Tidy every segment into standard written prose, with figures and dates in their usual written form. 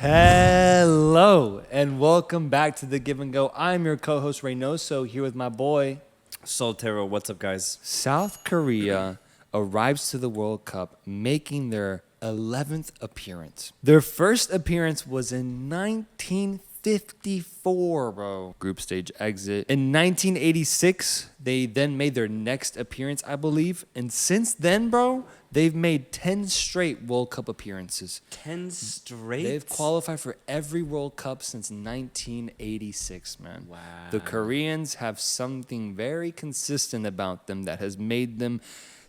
Hello and welcome back to The Give and Go. I'm your co-host Reynoso here with my boy Soltero. What's up, guys? South Korea arrives to the World Cup making their 11th appearance. Their first appearance was in 1954, bro. Group stage exit. In 1986, they then made their next appearance, I believe. And since then, bro, they've made 10 straight World Cup appearances. 10 straight? They've qualified for every World Cup since 1986, man. Wow. The Koreans have something very consistent about them that has made them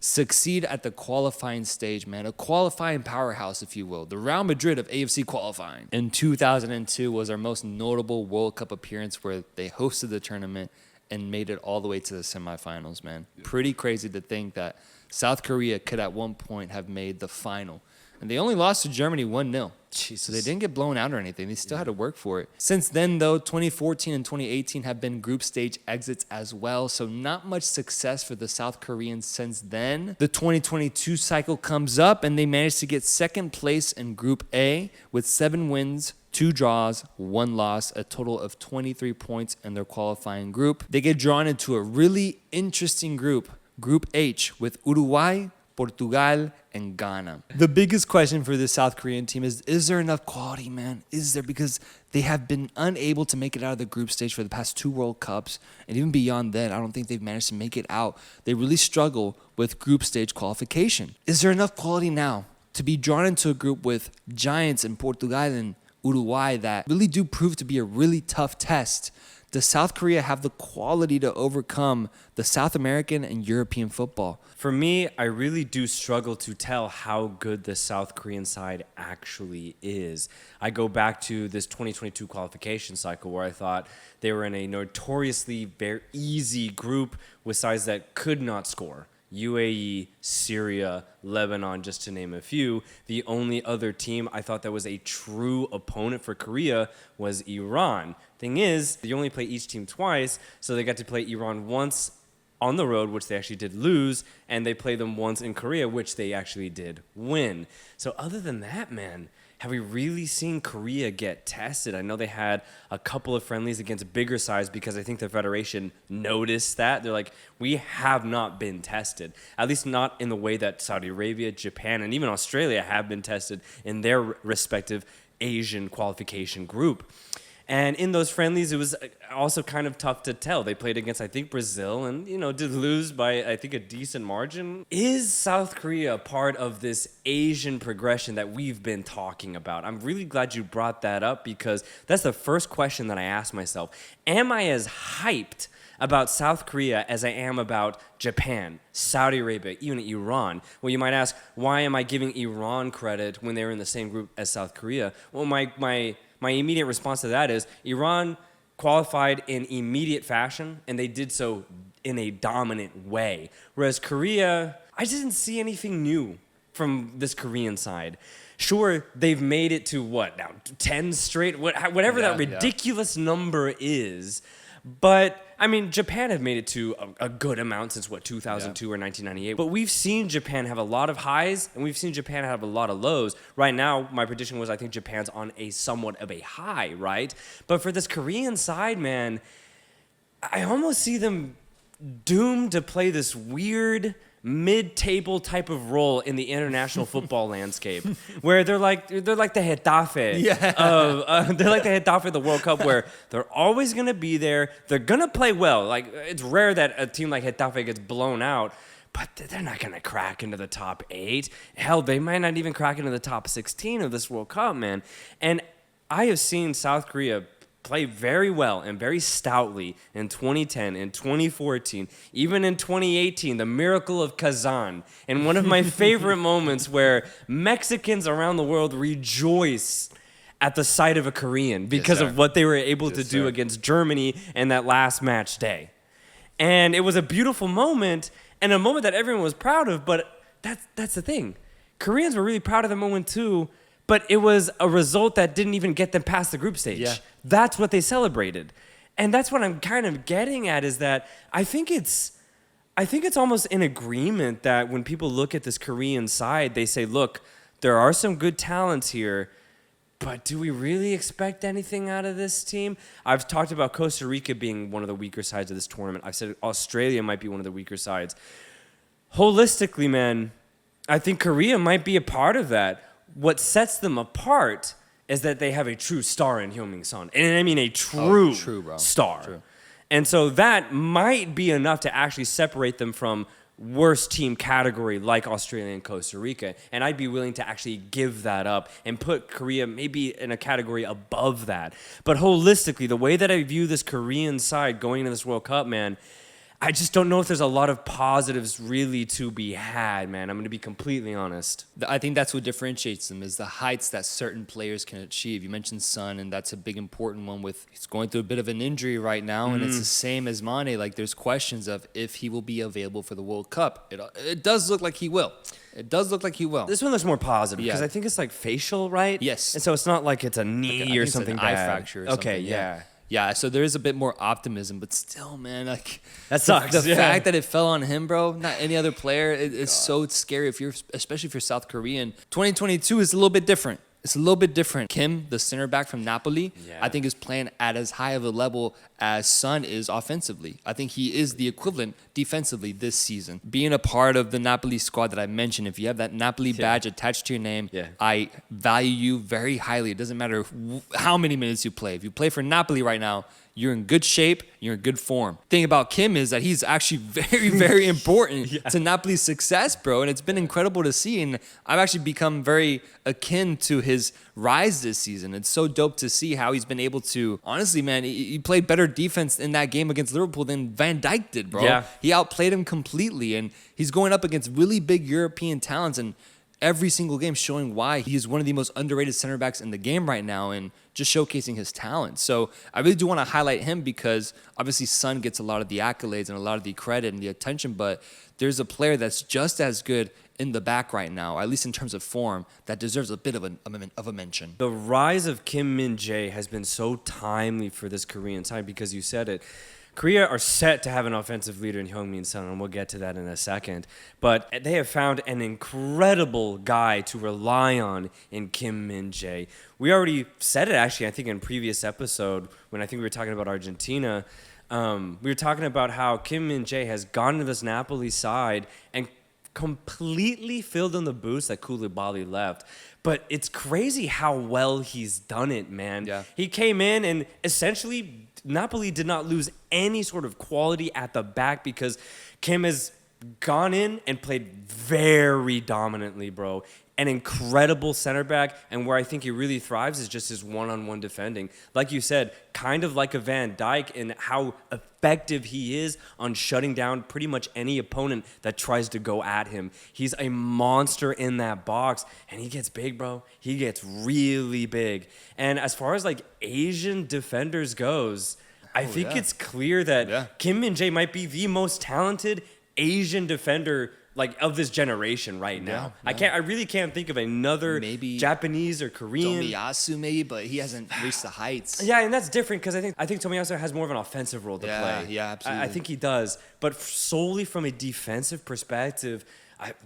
succeed at the qualifying stage, man. A qualifying powerhouse, if you will. The Real Madrid of AFC qualifying. In 2002 was our most notable World Cup appearance where they hosted the tournament and made it all the way to the semifinals, man. Pretty crazy to think that South Korea could at one point have made the final. And they only lost to Germany 1-0. Jesus. So they didn't get blown out or anything. They still had to work for it. Since then, though, 2014 and 2018 have been group stage exits as well. So not much success for the South Koreans since then. The 2022 cycle comes up and they managed to get second place in Group A with 7 wins, 2 draws, 1 loss, a total of 23 points in their qualifying group. They get drawn into a really interesting group, Group H, with Uruguay, Portugal, and Ghana. The biggest question for this South Korean team is there enough quality, man? Is there? Because they have been unable to make it out of the group stage for the past 2 World Cups. And even beyond that, I don't think they've managed to make it out. They really struggle with group stage qualification. Is there enough quality now to be drawn into a group with giants in Portugal and Uruguay that really do prove to be a really tough test? Does South Korea have the quality to overcome the South American and European football? For me, I really do struggle to tell how good the South Korean side actually is. I go back to this 2022 qualification cycle where I thought they were in a notoriously very easy group with sides that could not score. UAE, Syria, Lebanon, just to name a few. The only other team I thought that was a true opponent for Korea was Iran. Thing is, they only play each team twice, so they got to play Iran once on the road, which they actually did lose, and they played them once in Korea, which they actually did win. So other than that, man, have we really seen Korea get tested? I know they had a couple of friendlies against bigger sides because I think the Federation noticed that. They're like, we have not been tested, at least not in the way that Saudi Arabia, Japan, and even Australia have been tested in their respective Asian qualification group. And in those friendlies, it was also kind of tough to tell. They played against, I think, Brazil and, did lose by, I think, a decent margin. Is South Korea part of this Asian progression that we've been talking about? I'm really glad you brought that up because that's the first question that I asked myself. Am I as hyped about South Korea as I am about Japan, Saudi Arabia, even Iran? Well, you might ask, why am I giving Iran credit when they're in the same group as South Korea? Well, my immediate response to that is Iran qualified in immediate fashion, and they did so in a dominant way. Whereas Korea, I didn't see anything new from this Korean side. Sure, they've made it to what now, 10 straight, whatever that ridiculous number is. But, I mean, Japan have made it to a good amount since, 2002 or 1998. But we've seen Japan have a lot of highs, and we've seen Japan have a lot of lows. Right now, my prediction was I think Japan's on a somewhat of a high, right? But for this Korean side, man, I almost see them doomed to play this weird mid-table type of role in the international football landscape, where they're like the Getafe they're like the Getafe of the World Cup, where they're always gonna be there. They're gonna play well. Like, it's rare that a team like Getafe gets blown out, but they're not gonna crack into the top 8. Hell, they might not even crack into the top 16 of this World Cup, man. And I have seen South Korea play very well and very stoutly in 2010, in 2014, even in 2018, the miracle of Kazan. And one of my favorite moments where Mexicans around the world rejoice at the sight of a Korean because of what they were able to do against Germany in that last match day. And it was a beautiful moment and a moment that everyone was proud of, but that's the thing. Koreans were really proud of the moment too, but it was a result that didn't even get them past the group stage. Yeah. That's what they celebrated. And that's what I'm kind of getting at, is that I think it's almost in agreement that when people look at this Korean side, they say, look, there are some good talents here. But do we really expect anything out of this team? I've talked about Costa Rica being one of the weaker sides of this tournament. I've said Australia might be one of the weaker sides. Holistically, man, I think Korea might be a part of that. What sets them apart is that they have a true star in Heung-min Son. And I mean a true star. True. And so that might be enough to actually separate them from worst team category like Australia and Costa Rica. And I'd be willing to actually give that up and put Korea maybe in a category above that. But holistically, the way that I view this Korean side going into this World Cup, man, I just don't know if there's a lot of positives really to be had, man. I'm going to be completely honest. I think that's what differentiates them is the heights that certain players can achieve. You mentioned Son, and that's a big important one with he's going through a bit of an injury right now, and it's the same as Mane. Like there's questions of if he will be available for the World Cup. It does look like he will. It does look like he will. This one looks more positive because I think it's like facial, right? Yes. And so it's not like it's a knee or something it's an eye bad. fracture or something. Okay, yeah. Yeah, so there is a bit more optimism, but still, man, like that sucks. The fact that it fell on him, bro, not any other player, it's so scary. Especially if you're South Korean. 2022 is a little bit different. It's a little bit different. Kim, the center back from Napoli, I think is playing at as high of a level as Son is offensively. I think he is the equivalent defensively this season. Being a part of the Napoli squad that I mentioned, if you have that Napoli badge attached to your name, I value you very highly. It doesn't matter how many minutes you play. If you play for Napoli right now, you're in good shape, you're in good form. Thing about Kim is that he's actually very, very important to Napoli's success, bro. And it's been incredible to see. And I've actually become very akin to his rise this season. It's so dope to see how he's been able to, honestly, man, he played better defense in that game against Liverpool than Van Dijk did, bro. Yeah. He outplayed him completely. And he's going up against really big European talents and every single game showing why he is one of the most underrated center backs in the game right now and just showcasing his talent. So I really do want to highlight him because obviously Son gets a lot of the accolades and a lot of the credit and the attention, but there's a player that's just as good in the back right now, at least in terms of form, that deserves a bit of a mention. The rise of Kim Min-jae has been so timely for this Korean side because you said it. Korea are set to have an offensive leader in Heung-min Son, and we'll get to that in a second. But they have found an incredible guy to rely on in Kim Min-jae. We already said it, actually, I think, in a previous episode when I think we were talking about Argentina. We were talking about how Kim Min-jae has gone to this Napoli side and completely filled in the boots that Koulibaly left. But it's crazy how well he's done it, man. Yeah. He came in and essentially Napoli did not lose any sort of quality at the back because Kim has gone in and played very dominantly, bro. An incredible center back, and where I think he really thrives is just his one-on-one defending. Like you said, kind of like a Van Dijk in how effective he is on shutting down pretty much any opponent that tries to go at him. He's a monster in that box, and he gets big, bro. He gets really big. And as far as like Asian defenders goes, I think it's clear that Kim Min-jae might be the most talented Asian defender like of this generation right now. I really can't think of another maybe Japanese or Korean. Tomiyasu maybe, but he hasn't reached the heights. Yeah, and that's different because I think Tomiyasu has more of an offensive role to play. Yeah, absolutely. I think he does. But solely from a defensive perspective,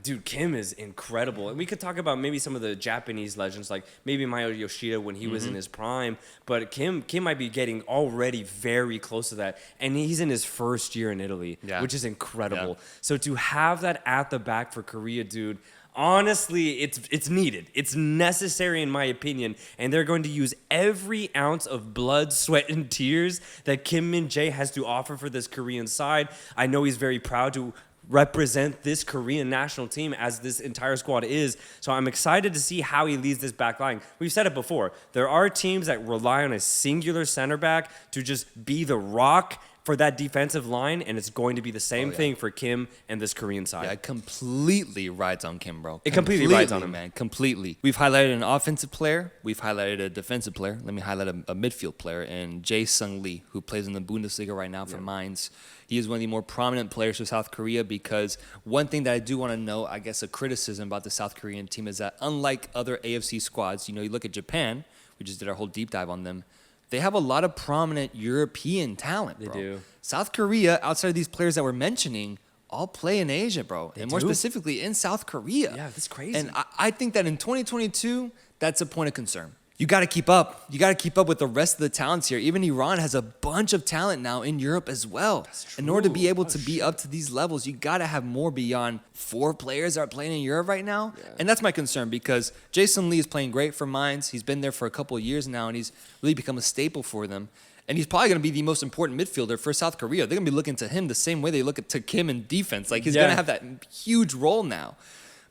dude, Kim is incredible. And we could talk about maybe some of the Japanese legends, like maybe Mayo Yoshida when he was in his prime. But Kim might be getting already very close to that. And he's in his first year in Italy, which is incredible. Yeah. So to have that at the back for Korea, dude, honestly, it's needed. It's necessary in my opinion. And they're going to use every ounce of blood, sweat, and tears that Kim Min-jae has to offer for this Korean side. I know he's very proud to represent this Korean national team as this entire squad is. So I'm excited to see how he leads this back line. We've said it before. There are teams that rely on a singular center back to just be the rock for that defensive line, and it's going to be the same thing for Kim and this Korean side. Yeah, it completely rides on Kim, bro. It completely rides on him, man. Completely. We've highlighted an offensive player. We've highlighted a defensive player. Let me highlight a midfield player, and Jae Sung Lee, who plays in the Bundesliga right now for Mainz. He is one of the more prominent players for South Korea because one thing that I do want to know, I guess a criticism about the South Korean team is that unlike other AFC squads, you look at Japan, we just did our whole deep dive on them, they have a lot of prominent European talent, bro. They do. South Korea, outside of these players that we're mentioning, all play in Asia, bro. And more specifically in South Korea. Yeah, that's crazy. And I think that in 2022, that's a point of concern. You got to keep up. You got to keep up with the rest of the talents here. Even Iran has a bunch of talent now in Europe as well. In order to be able to be up to these levels, you got to have more beyond 4 players that are playing in Europe right now. Yeah. And that's my concern because Jason Lee is playing great for Mainz. He's been there for a couple of years now, and he's really become a staple for them. And he's probably going to be the most important midfielder for South Korea. They're going to be looking to him the same way they look to Kim in defense. Like, he's going to have that huge role now.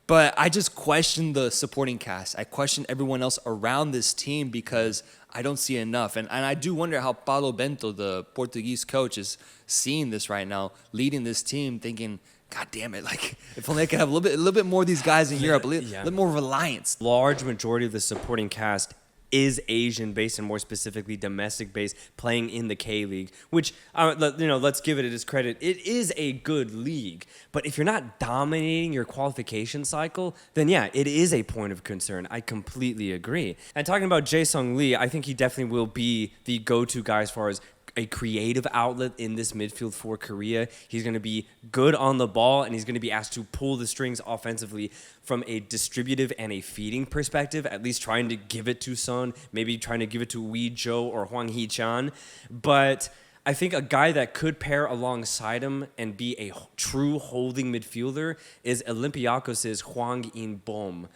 But I just question the supporting cast. I question everyone else around this team because I don't see enough. And I do wonder how Paulo Bento, the Portuguese coach, is seeing this right now, leading this team, thinking, God damn it, like, if only I could have a little bit more of these guys in Europe, a little more reliance. Large majority of the supporting cast is Asian-based and more specifically domestic-based, playing in the K-League, which, let's give it its credit. It is a good league, but if you're not dominating your qualification cycle, then yeah, it is a point of concern. I completely agree. And talking about Jae-Sung Lee, I think he definitely will be the go-to guy as far as a creative outlet in this midfield for Korea. He's going to be good on the ball, and he's going to be asked to pull the strings offensively from a distributive and a feeding perspective, at least trying to give it to Son, maybe trying to give it to Wee Jo or Hwang Hee-chan. But I think a guy that could pair alongside him and be a true holding midfielder is Olympiakos' Hwang In-bom.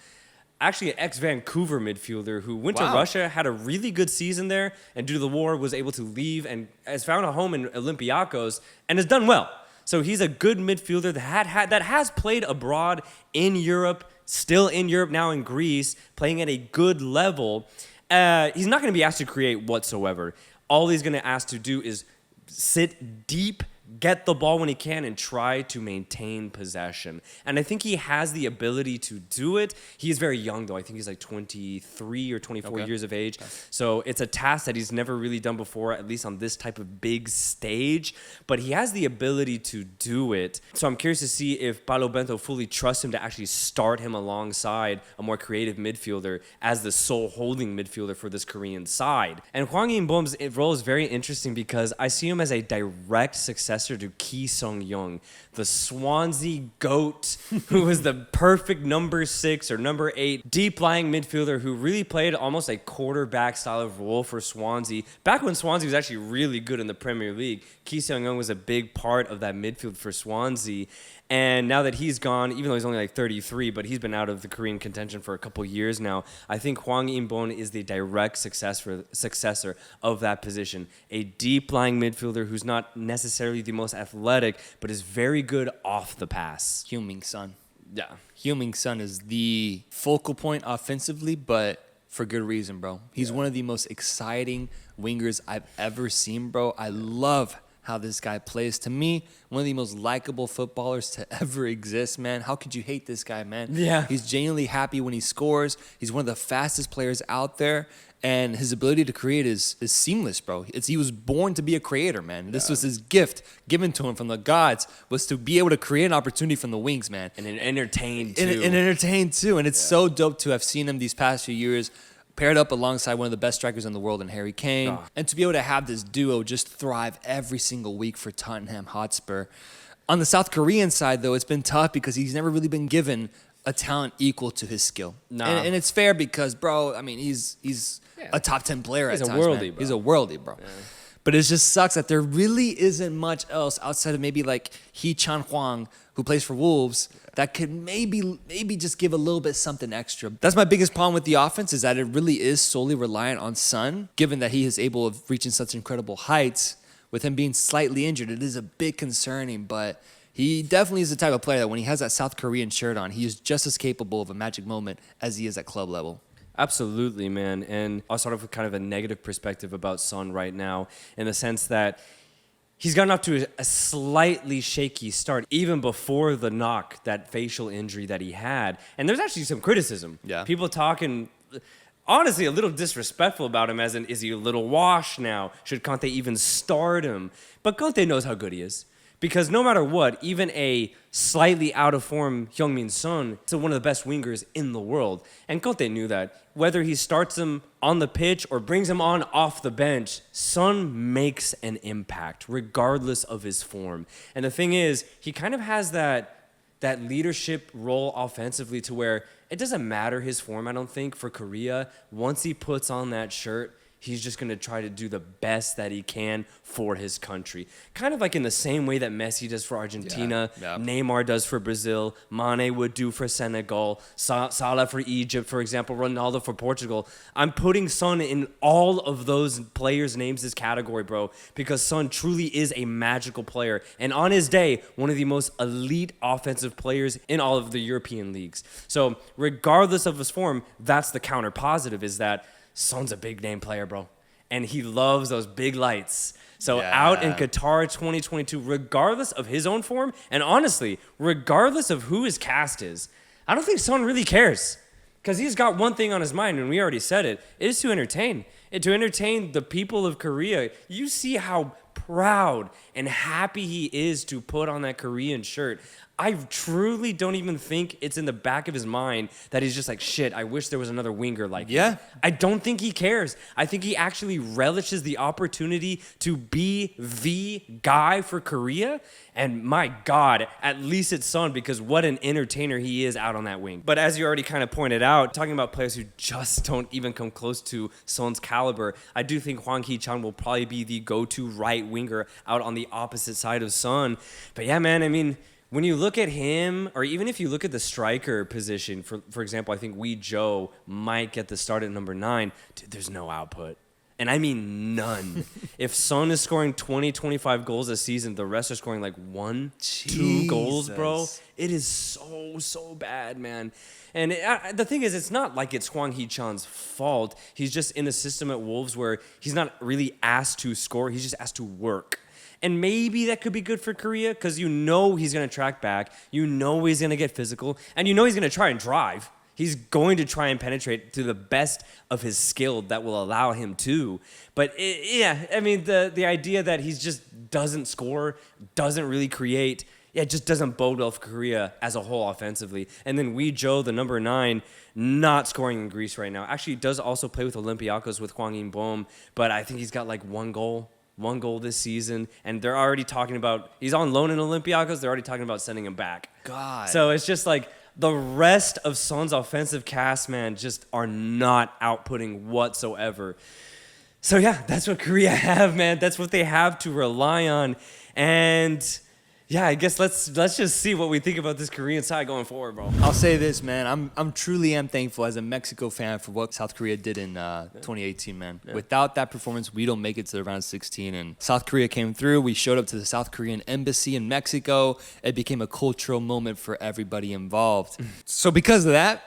Actually an ex-Vancouver midfielder who went to Russia, had a really good season there, and due to the war was able to leave and has found a home in Olympiacos and has done well. So he's a good midfielder that has played abroad in Europe, still in Europe now in Greece, playing at a good level. He's not going to be asked to create whatsoever. All he's going to ask to do is sit deep, get the ball when he can, and try to maintain possession. And I think he has the ability to do it. He is very young, though. I think he's like 23 or 24 years of age. So it's a task that he's never really done before, at least on this type of big stage. But he has the ability to do it. So I'm curious to see if Paulo Bento fully trusts him to actually start him alongside a more creative midfielder as the sole holding midfielder for this Korean side. And Hwang In-bom's role is very interesting because I see him as a direct successor to Ki Sung-young, the Swansea GOAT, who was the perfect number 6 or number 8 deep-lying midfielder who really played almost a quarterback style of role for Swansea. Back when Swansea was actually really good in the Premier League, Ki Sung-young was a big part of that midfield for Swansea. And now that he's gone, even though he's only like 33, but he's been out of the Korean contention for a couple years now, I think Hwang In-bom is the direct successor of that position. A deep-lying midfielder who's not necessarily the most athletic, but is very good off the pass. Heung-min Son. Yeah. Heung-min Son is the focal point offensively, but for good reason, bro. He's one of the most exciting wingers I've ever seen, bro. I love how this guy plays. To me, one of the most likable footballers to ever exist, man. How could you hate this guy, man? Yeah. He's genuinely happy when he scores. He's one of the fastest players out there, and his ability to create is seamless, bro. He was born to be a creator, man. This was his gift given to him from the gods, was to be able to create an opportunity from the wings, man. And entertain, too. And entertain, too. And it's so dope to have seen him these past few years paired up alongside one of the best strikers in the world in Harry Kane. And to be able to have this duo just thrive every single week for Tottenham Hotspur. On the South Korean side, though, it's been tough because he's never really been given a talent equal to his skill. And it's fair because, bro, I mean, he's a top 10 player at times, man. He's a worldie, bro. Yeah. But it just sucks that there really isn't much else outside of maybe like Hee-chan Hwang, who plays for Wolves, that could maybe just give a little bit something extra. That's my biggest problem with the offense, is that it really is solely reliant on Son, given that he is able of reaching such incredible heights. With him being slightly injured, it is a bit concerning, but he definitely is the type of player that when he has that South Korean shirt on, he is just as capable of a magic moment as he is at club level. Absolutely, man. And I'll start off with kind of a negative perspective about Son right now, in the sense that he's gotten off to a slightly shaky start, even before the knock, that facial injury that he had. And there's actually some criticism. Yeah. People talking, honestly, a little disrespectful about him, as in, is he a little washed now? Should Conte even start him? But Conte knows how good he is. Because no matter what, even a slightly out of form Heung-min Son is one of the best wingers in the world. And Conte knew that. Whether he starts him on the pitch or brings him on off the bench, Son makes an impact regardless of his form. And the thing is, he kind of has that leadership role offensively, to where it doesn't matter his form, I don't think, for Korea. Once he puts on that shirt, he's just going to try to do the best that he can for his country. Kind of like in the same way that Messi does for Argentina, Neymar does for Brazil, Mane would do for Senegal, Salah for Egypt, for example, Ronaldo for Portugal. I'm putting Son in all of those players' names this category, bro, because Son truly is a magical player. And on his day, one of the most elite offensive players in all of the European leagues. So regardless of his form, that's the counter positive, is that Son's a big name player, bro. And he loves those big lights. So out in Qatar 2022, regardless of his own form, and honestly, regardless of who his cast is, I don't think Son really cares. Because he's got one thing on his mind, and we already said it, is to entertain. And to entertain the people of Korea. You see how proud and happy he is to put on that Korean shirt. I truly don't even think it's in the back of his mind that he's just like, shit, I wish there was another winger like him. I don't think he cares. I think he actually relishes the opportunity to be the guy for Korea. And my God, at least it's Son, because what an entertainer he is out on that wing. But as you already kind of pointed out, talking about players who just don't even come close to Son's caliber, I do think Hwang Hee-chan will probably be the go-to right winger out on the opposite side of Son. But yeah, man, I mean, when you look at him, or even if you look at the striker position, for example, I think Wee Joe might get the start at number 9. Dude, there's no output. And I mean none. If Son is scoring 20, 25 goals a season, the rest are scoring like 1, 2 goals, bro. It is so bad, man. And the thing is, it's not like it's Hwang Hee-chan's fault. He's just in a system at Wolves where he's not really asked to score. He's just asked to work. And maybe that could be good for Korea because you know he's going to track back. You know he's going to get physical. And you know he's going to try and drive. He's going to try and penetrate to the best of his skill that will allow him to. But I mean, the idea that he just doesn't score, doesn't really create, it just doesn't bode well for Korea as a whole offensively. And then Wee Joe, the number 9, not scoring in Greece right now. Actually, does also play with Olympiacos with Hwang In-beom, but I think he's got like one goal this season, and they're already talking about, he's on loan in Olympiacos, they're already talking about sending him back. God. So it's just like the rest of Son's offensive cast, man, just are not outputting whatsoever. So yeah, that's what Korea have, man. That's what they have to rely on. And yeah, I guess let's just see what we think about this Korean side going forward, bro. I'll say this, man. I'm truly am thankful as a Mexico fan for what South Korea did in 2018, man. Yeah. Without that performance, we don't make it to the round of 16. And South Korea came through. We showed up to the South Korean embassy in Mexico. It became a cultural moment for everybody involved. So because of that,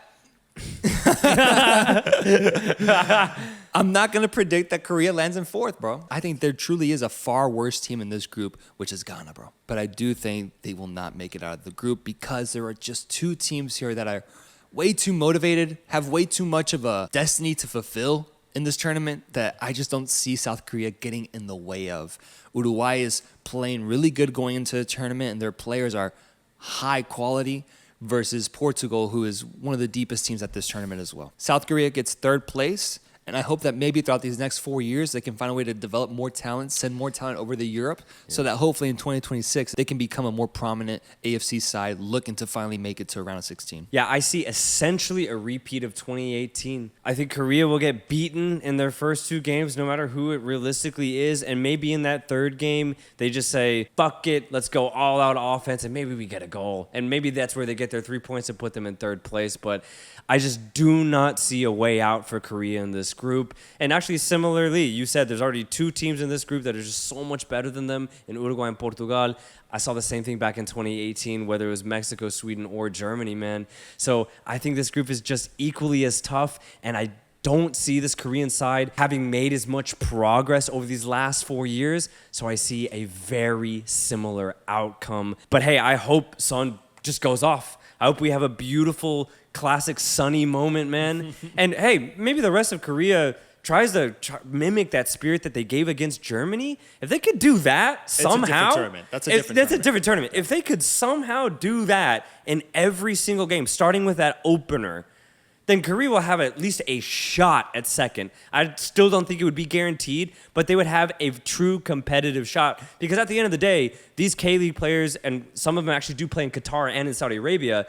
I'm not going to predict that Korea lands in 4th, bro. I think there truly is a far worse team in this group, which is Ghana, bro. But I do think they will not make it out of the group because there are just 2 teams here that are way too motivated, have way too much of a destiny to fulfill in this tournament that I just don't see South Korea getting in the way of. Uruguay is playing really good going into the tournament, and their players are high quality, versus Portugal, who is one of the deepest teams at this tournament as well. South Korea gets 3rd place, and I hope that maybe throughout these next 4 years, they can find a way to develop more talent, send more talent over to Europe, so that hopefully in 2026, they can become a more prominent AFC side looking to finally make it to a round of 16. Yeah, I see essentially a repeat of 2018. I think Korea will get beaten in their first 2 games, no matter who it realistically is, and maybe in that 3rd game, they just say, fuck it, let's go all out offense, and maybe we get a goal. And maybe that's where they get their 3 points and put them in 3rd place, but I just do not see a way out for Korea in this group. And actually, similarly, you said there's already 2 teams in this group that are just so much better than them in Uruguay and Portugal. I saw the same thing back in 2018, whether it was Mexico, Sweden, or Germany, man. So I think this group is just equally as tough, and I don't see this Korean side having made as much progress over these last 4 years. So I see a very similar outcome. But hey, I hope Son just goes off. I hope we have a beautiful, classic sunny moment, man. And hey, maybe the rest of Korea tries to mimic that spirit that they gave against Germany. If they could do that somehow, That's a different tournament. If they could somehow do that in every single game, starting with that opener, then Korea will have at least a shot at 2nd. I still don't think it would be guaranteed, but they would have a true competitive shot. Because at the end of the day, these K-League players, and some of them actually do play in Qatar and in Saudi Arabia,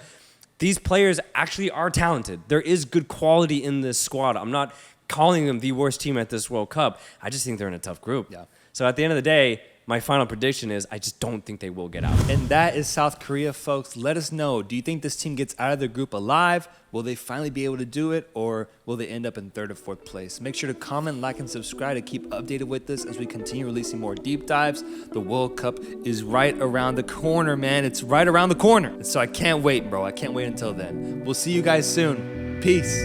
these players actually are talented. There is good quality in this squad. I'm not calling them the worst team at this World Cup. I just think they're in a tough group. Yeah. So at the end of the day, my final prediction is I just don't think they will get out. And that is South Korea, folks. Let us know. Do you think this team gets out of the group alive? Will they finally be able to do it? Or will they end up in 3rd or 4th place? Make sure to comment, like, and subscribe to keep updated with this as we continue releasing more deep dives. The World Cup is right around the corner, man. It's right around the corner. And so I can't wait, bro. I can't wait until then. We'll see you guys soon. Peace.